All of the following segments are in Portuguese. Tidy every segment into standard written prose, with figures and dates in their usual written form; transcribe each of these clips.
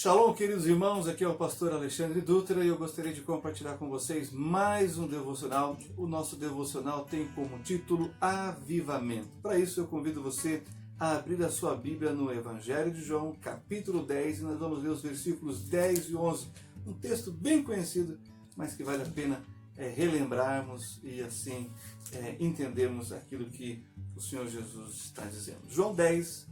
Shalom, queridos irmãos, aqui é o pastor Alexandre Dutra e eu gostaria de compartilhar com vocês mais um devocional. O nosso devocional tem como título Avivamento. Para isso eu convido você a abrir a sua Bíblia no Evangelho de João, capítulo 10, e nós vamos ver os versículos 10 e 11. Um texto bem conhecido, mas que vale a pena relembrarmos e assim entendermos aquilo que o Senhor Jesus está dizendo. João 10,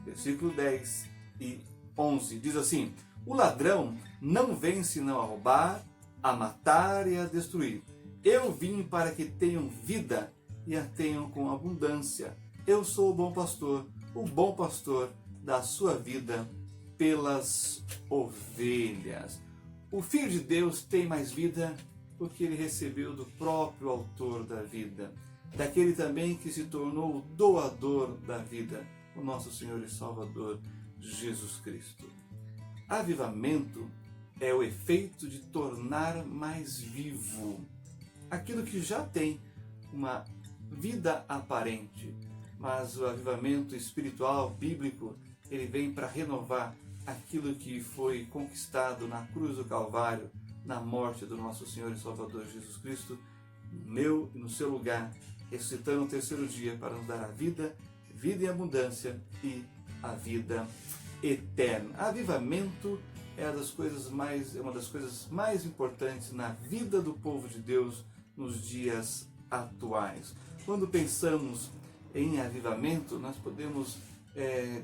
versículo 10 e 11, diz assim: o ladrão não vem senão a roubar, a matar e a destruir. Eu vim para que tenham vida e a tenham com abundância. Eu sou o bom pastor dá a sua vida pelas ovelhas. O Filho de Deus tem mais vida porque ele recebeu do próprio autor da vida, daquele também que se tornou o doador da vida, o nosso Senhor e Salvador Jesus Cristo. Avivamento é o efeito de tornar mais vivo aquilo que já tem uma vida aparente, mas o avivamento espiritual, bíblico, ele vem para renovar aquilo que foi conquistado na cruz do Calvário, na morte do nosso Senhor e Salvador Jesus Cristo, no meu e no seu lugar, ressuscitando no terceiro dia para nos dar a vida em abundância e a vida eterna. Avivamento é uma das coisas mais importantes na vida do povo de Deus nos dias atuais. Quando pensamos em avivamento, nós podemos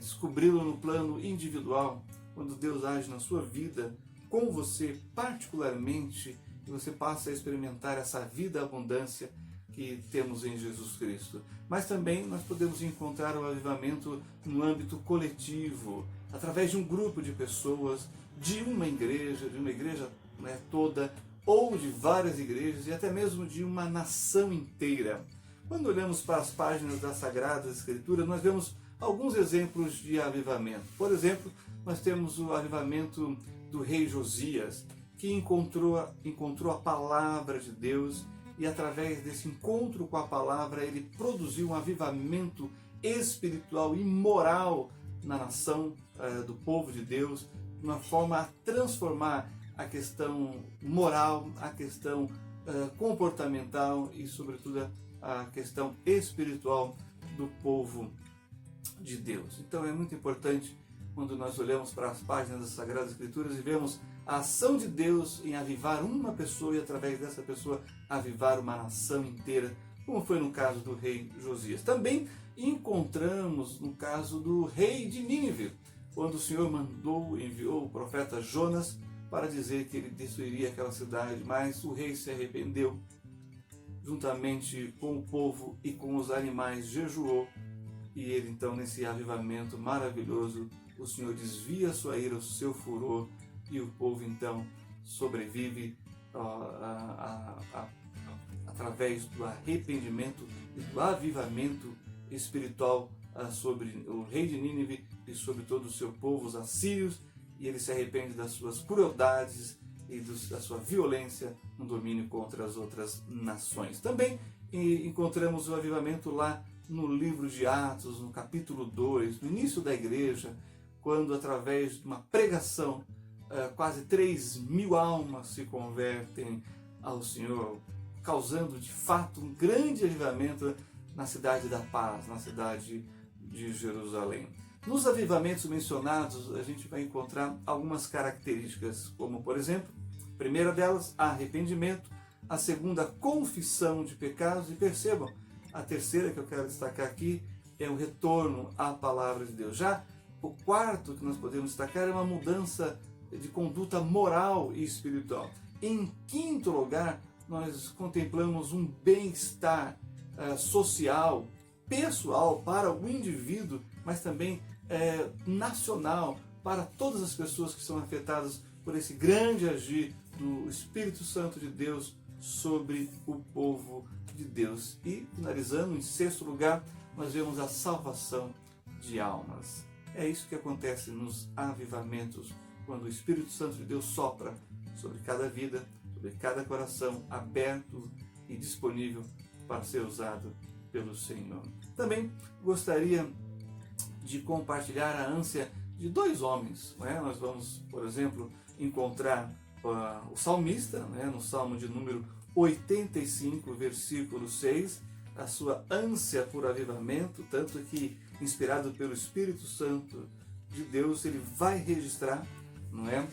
descobri-lo no plano individual, quando Deus age na sua vida, com você particularmente, e você passa a experimentar essa vida abundância que temos em Jesus Cristo. Mas também nós podemos encontrar o avivamento no âmbito coletivo, através de um grupo de pessoas, de uma igreja toda, ou de várias igrejas, e até mesmo de uma nação inteira. Quando olhamos para as páginas das Sagradas Escrituras, nós vemos alguns exemplos de avivamento. Por exemplo, nós temos o avivamento do rei Josias, que encontrou a palavra de Deus, e através desse encontro com a palavra, ele produziu um avivamento espiritual e moral na nação do povo de Deus, de uma forma a transformar a questão moral, a questão comportamental e, sobretudo, a questão espiritual do povo de Deus. Então é muito importante quando nós olhamos para as páginas das Sagradas Escrituras e vemos a ação de Deus em avivar uma pessoa e através dessa pessoa avivar uma nação inteira, como foi no caso do rei Josias. Também encontramos no caso do rei de Nínive, quando o Senhor enviou o profeta Jonas para dizer que ele destruiria aquela cidade, mas o rei se arrependeu, juntamente com o povo e com os animais jejuou, e ele então, nesse avivamento maravilhoso, o Senhor desvia a sua ira, o seu furor, e o povo então sobrevive através do arrependimento e do avivamento espiritual sobre o rei de Nínive e sobre todo o seu povo, os assírios, e ele se arrepende das suas crueldades e da sua violência no domínio contra as outras nações. Também encontramos o avivamento lá no livro de Atos, no capítulo 2, no início da igreja, quando através de uma pregação, quase 3.000 almas se convertem ao Senhor, causando de fato um grande avivamento na cidade da paz, na cidade de Jerusalém. Nos avivamentos mencionados, a gente vai encontrar algumas características, como por exemplo, a primeira delas, arrependimento, a segunda, confissão de pecados, e percebam, a terceira que eu quero destacar aqui é o retorno à palavra de Deus. Já o quarto que nós podemos destacar é uma mudança de conduta moral e espiritual. Em quinto lugar, nós contemplamos um bem-estar social, pessoal para o indivíduo, mas também nacional para todas as pessoas que são afetadas por esse grande agir do Espírito Santo de Deus sobre o povo de Deus. E, finalizando, em sexto lugar, nós vemos a salvação de almas. É isso que acontece nos avivamentos, quando o Espírito Santo de Deus sopra sobre cada vida, sobre cada coração aberto e disponível para ser usado pelo Senhor. Também gostaria de compartilhar a ânsia de dois homens. Não é? Nós vamos, por exemplo, encontrar o salmista, né, no Salmo de número 85, versículo 6, a sua ânsia por avivamento, tanto que, inspirado pelo Espírito Santo de Deus, ele vai registrar, não é,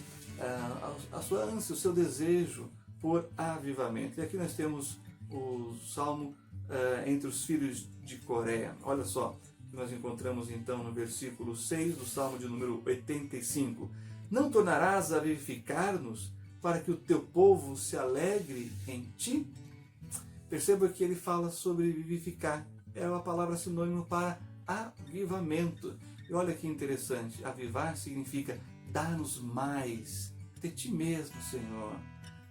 a sua ânsia, o seu desejo por avivamento. E aqui nós temos o Salmo entre os filhos de Coreia. Olha só, nós encontramos então no versículo 6 do Salmo de número 85. Não tornarás a vivificar-nos para que o teu povo se alegre em ti? Perceba que ele fala sobre vivificar. É uma palavra sinônimo para avivamento. E olha que interessante, avivar significa dar-nos mais de ti mesmo, Senhor,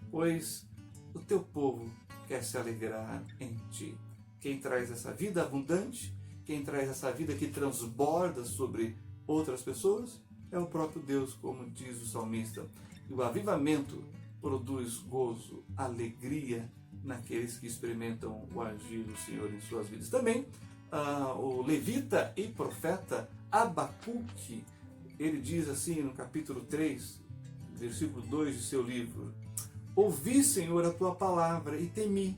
pois o teu povo quer se alegrar em ti. Quem traz essa vida abundante, quem traz essa vida que transborda sobre outras pessoas, é o próprio Deus, como diz o salmista. E o avivamento produz gozo, alegria naqueles que experimentam o agir do Senhor em suas vidas. Também o levita e profeta Abacuque, ele diz assim no capítulo 3, versículo 2 de seu livro: ouvi, Senhor, a tua palavra e temi.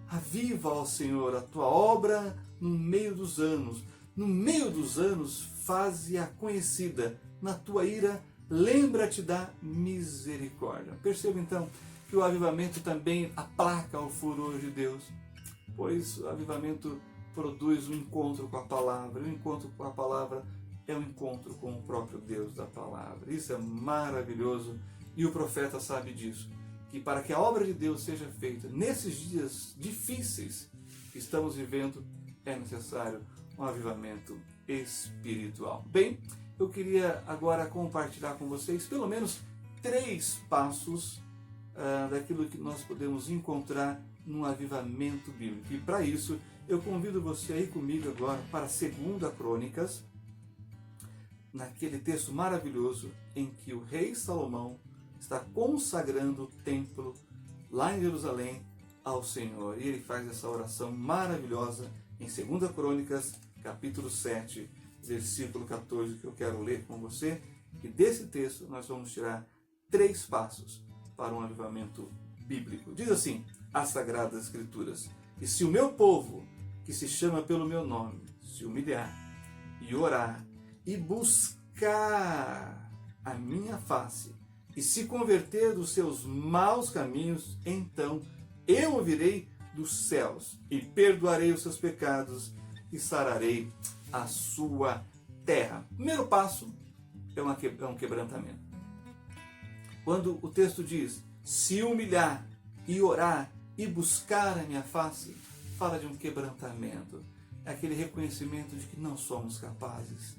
Aviva, ó Senhor, a tua obra no meio dos anos. No meio dos anos, faze-a conhecida. Na tua ira, lembra-te da misericórdia. Perceba então que o avivamento também aplaca o furor de Deus, pois o avivamento produz um encontro com a palavra. O encontro com a palavra é um encontro com o próprio Deus da palavra. Isso é maravilhoso e o profeta sabe disso, que para que a obra de Deus seja feita nesses dias difíceis que estamos vivendo, é necessário um avivamento espiritual. Bem, eu queria agora compartilhar com vocês pelo menos 3 passos daquilo que nós podemos encontrar num avivamento bíblico. E para isso, eu convido você a ir comigo agora para 2 Crônicas, naquele texto maravilhoso em que o rei Salomão está consagrando o templo lá em Jerusalém ao Senhor. E ele faz essa oração maravilhosa em 2 Crônicas, capítulo 7, versículo 14, que eu quero ler com você. E desse texto nós vamos tirar 3 passos para um avivamento bíblico. Diz assim as Sagradas Escrituras: e se o meu povo, que se chama pelo meu nome, se humilhar e orar e buscar a minha face e se converter dos seus maus caminhos, então eu ouvirei dos céus e perdoarei os seus pecados e sararei a sua terra. O primeiro passo é um quebrantamento. Quando o texto diz se humilhar e orar e buscar a minha face, fala de um quebrantamento. É aquele reconhecimento de que não somos capazes,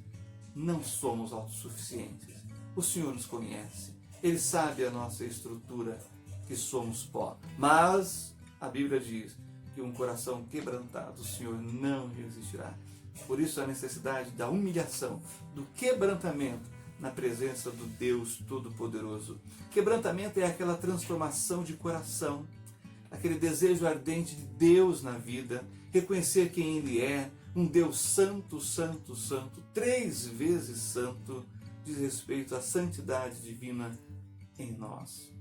não somos autossuficientes. O Senhor nos conhece, Ele sabe a nossa estrutura, que somos pó. Mas a Bíblia diz que um coração quebrantado o Senhor não resistirá. Por isso a necessidade da humilhação, do quebrantamento na presença do Deus Todo-Poderoso. Quebrantamento é aquela transformação de coração, aquele desejo ardente de Deus na vida, reconhecer quem Ele é, um Deus santo, santo, santo, 3 vezes santo, diz respeito à santidade divina em nós.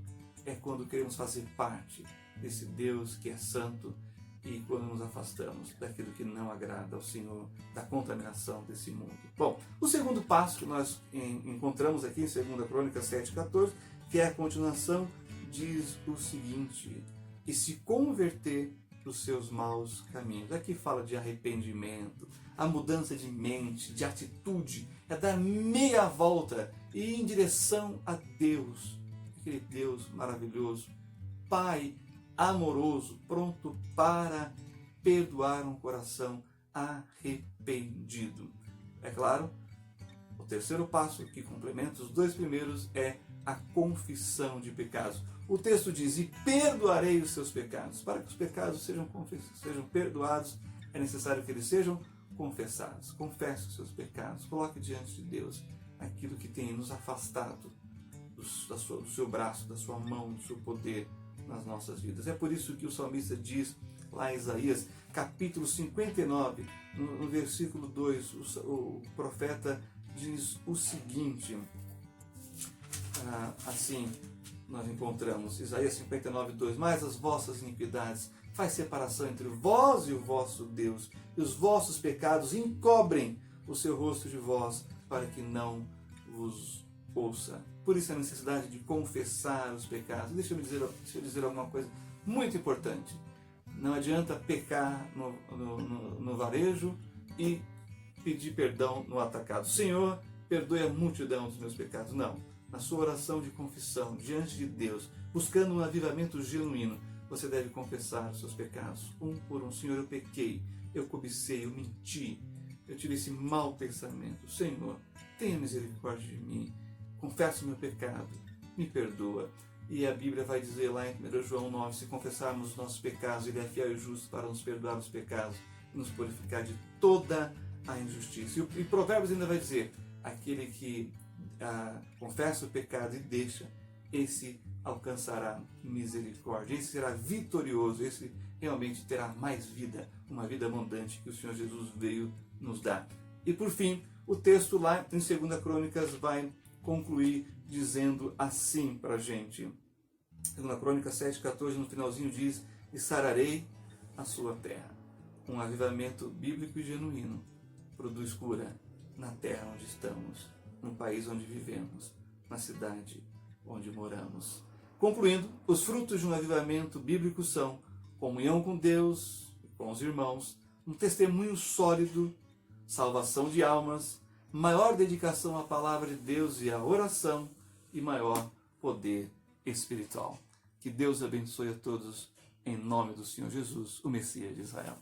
É quando queremos fazer parte desse Deus que é santo e quando nos afastamos daquilo que não agrada ao Senhor, da contaminação desse mundo. Bom, o segundo passo que nós encontramos aqui em 2 Crônicas 7,14, que é a continuação, diz o seguinte: e se converter dos seus maus caminhos. Aqui fala de arrependimento, a mudança de mente, de atitude, é dar meia volta e ir em direção a Deus, aquele Deus maravilhoso, Pai amoroso, pronto para perdoar um coração arrependido. É claro, o terceiro passo, que complementa os 2 primeiros, é a confissão de pecados. O texto diz: e perdoarei os seus pecados. Para que os pecados sejam perdoados, é necessário que eles sejam confessados. Confesse os seus pecados, coloque diante de Deus aquilo que tem nos afastado do seu braço, da sua mão, do seu poder nas nossas vidas. É por isso que o salmista diz lá em Isaías, capítulo 59, no versículo 2, o profeta diz o seguinte, assim nós encontramos Isaías 59:2, mas as vossas iniquidades faz separação entre vós e o vosso Deus, e os vossos pecados encobrem o seu rosto de vós, para que não vos ouça. Por isso a necessidade de confessar os pecados. Deixa eu dizer alguma coisa muito importante. Não adianta pecar no varejo e pedir perdão no atacado. Senhor, perdoe a multidão dos meus pecados. Não. Na sua oração de confissão, diante de Deus, buscando um avivamento genuíno, você deve confessar os seus pecados, um por um. Senhor, eu pequei, eu cobicei, eu menti, eu tive esse mau pensamento. Senhor, tenha misericórdia de mim, confesso o meu pecado, me perdoa. E a Bíblia vai dizer lá em 1 João 9, se confessarmos os nossos pecados, Ele é fiel e justo para nos perdoar os pecados e nos purificar de toda a injustiça. E Provérbios ainda vai dizer, aquele que confessa o pecado e deixa, esse alcançará misericórdia, esse será vitorioso, esse realmente terá mais vida, uma vida abundante que o Senhor Jesus veio nos dar. E por fim, o texto lá em 2 Crônicas vai concluir dizendo assim para a gente. 2 Crônicas 7,14, no finalzinho diz, e sararei a sua terra. Um avivamento bíblico e genuíno produz cura na terra onde estamos, no país onde vivemos, na cidade onde moramos. Concluindo, os frutos de um avivamento bíblico são comunhão com Deus, com os irmãos, um testemunho sólido, salvação de almas, maior dedicação à palavra de Deus e à oração e maior poder espiritual. Que Deus abençoe a todos em nome do Senhor Jesus, o Messias de Israel.